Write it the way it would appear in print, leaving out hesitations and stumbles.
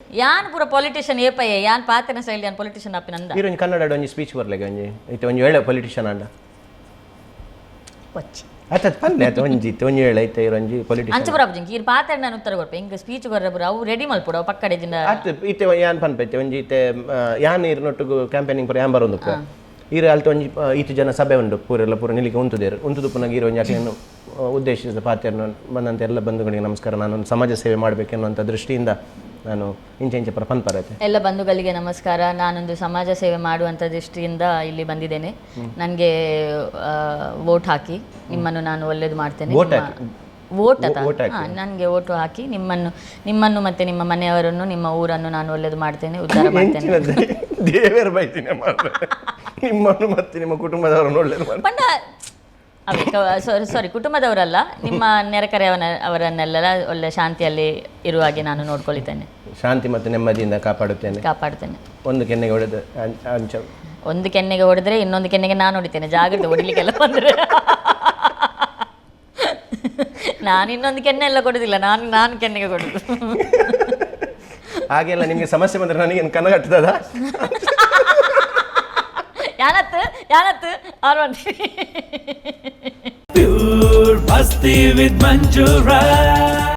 ಯಾನ್ ಪೂರ ಪೊಲಿಟಿಷಿಯನ್ ಏಪಯ್ಯ ಯಾನ್ ಪಾತೆನ ಶೈಲಿ ಯಾನ್ ಪೊಲಿಟಿಷಿಯನ್ ಅಪ್ಪಿನಂದ ಈರೊಂಜಿ ಕನ್ನಡ ಒಂಜಿ ಸ್ಪೀಚ್ ಬರ್ಲೆಗ ಒಂಜಿ ಇತ್ತೆ ಒಂಜಿ ವೇಳೆ ಪೊಲಿಟಿಷಿಯನ್ ಅಂಡ ಪಚ್ಚಿ ಆಯ್ತು ಪನ್ಲೆ ಆಯ್ತು ಒಂಜಿ ಇತ್ತೆ ಒಂಜಿ ವೇಳೆ ಐತೆ ಇರೊಂಜಿ ಪೊಲಿಟಿಷಿಯನ್ ಅಂಚ ಬರ ಬುಜಿಂಗ್ ಈರ್ ಪಾತೆಡ್ ನಾನು ಉತ್ತರ ಕೊಡ್ಪೆ ಇಂಗ ಸ್ಪೀಚ್ ಕೊರ್ರೆ ಬುರ ಅವು ರೆಡಿ ಮಲ್ಪುಡ ಅವು ಪಕ್ಕಡೆ ಜಿಂದ ಆಯ್ತು ಇತ್ತೆ ಯಾನ್ ಪನ್ಪೈತೆ ಒಂಜಿ ಇತ್ತೆ ಯಾನ್ ಇರ್ನೊಟ್ಟಿಗೆ ಕ್ಯಾಂಪೇನಿಂಗ್ ಪೂರ ಯಾನ್ ಬರೋದು ಈರ ಅಲ್ತು ಒಂಜಿ ಈತು ಜನ ಸಭೆ ಉಂಡು ಪೂರ ನಿಲಿಗೆ ಉಂತುದೇರು ಉಂತುದುಪ್ಪನಾಗ ಈರ ಒಂಜಿ ಯಾಕೆನು ಉದ್ದೇಶಿಸಿದ ಪಾತೆಯನ್ನು ಬಂದಂಥ ಎಲ್ಲ ಬಂಧುಗಳಿಗೆ ನಮಸ್ಕಾರ ನಾನೊಂದು ಸಮಾಜ ಸೇವೆ ಮಾಡಬೇಕೆನ್ನುವಂಥ ದೃಷ್ಟಿಯಿಂದ ನಾನು ಇಂಚೆ ಪರ ಪನ್ಪರತೆ ಎಲ್ಲ ಬಂಧುಗಳಿಗೆ ನಮಸ್ಕಾರ. ನಾನೊಂದು ಸಮಾಜ ಸೇವೆ ಮಾಡುವಂಥ ದೃಷ್ಟಿಯಿಂದ ಇಲ್ಲಿ ಬಂದಿದ್ದೇನೆ. ನನಗೆ ವೋಟ್ ಹಾಕಿ ನಿಮ್ಮನ್ನು ನಾನು ಒಳ್ಳೇದು ಮಾಡ್ತೇನೆ. ವೋಟ್ ನನಗೆ ವೋಟು ಹಾಕಿ ನಿಮ್ಮನ್ನು ಮತ್ತೆ ನಿಮ್ಮ ಮನೆಯವರನ್ನು ನಿಮ್ಮ ಊರನ್ನು ನಾನು ಒಳ್ಳೇದು ಮಾಡ್ತೇನೆ, ಉದ್ಧಾರ ಮಾಡ್ತೇನೆ. ದೇವರ ಬೈತೀನಿ ನಿಮ್ಮನ್ನು ಮತ್ತೆ ನಿಮ್ಮ ಕುಟುಂಬದವರನ್ನು ಒಳ್ಳೇದು ಪಂಡ ಸಾರಿ ಕುಟುಂಬದವರಲ್ಲ, ನಿಮ್ಮ ನೆರೆಕರೆಯವರನ್ನೆಲ್ಲ ಒಳ್ಳೆ ಶಾಂತಿಯಲ್ಲಿ ಇರುವ ಹಾಗೆ ನಾನು ನೋಡ್ಕೊಳ್ತೇನೆ. ಶಾಂತಿ ಮತ್ತು ನೆಮ್ಮದಿಯಿಂದ ಕಾಪಾಡುತ್ತೇನೆ. ಒಂದು ಕೆನ್ನೆಗೆ ಹೊಡೆದು ಒಂದು ಕೆನ್ನೆಗೆ ಹೊಡೆದ್ರೆ ಇನ್ನೊಂದು ಕೆನ್ನೆಗೆ ನಾನು ಹೊಡಿತೇನೆ. ಜಾಗ್ರತೆ ಹೊಡಿಲಿಕ್ಕೆಲ್ಲ ಬಂದರೆ ನಾನು ಇನ್ನೊಂದು ಕೆನ್ನೆ ಎಲ್ಲ ಕೊಡೋದಿಲ್ಲ, ನಾನು ಕೆನ್ನೆಗೆ ಕೊಡೋದು. ಹಾಗೆಲ್ಲ ನಿಮಗೆ ಸಮಸ್ಯೆ ಬಂದರೆ ನನಗೇನು ಕನಗಟ್ಟದ ಯಾನತ್ತು ಆರ್ವಂತಿ Pure Masti with Manjura.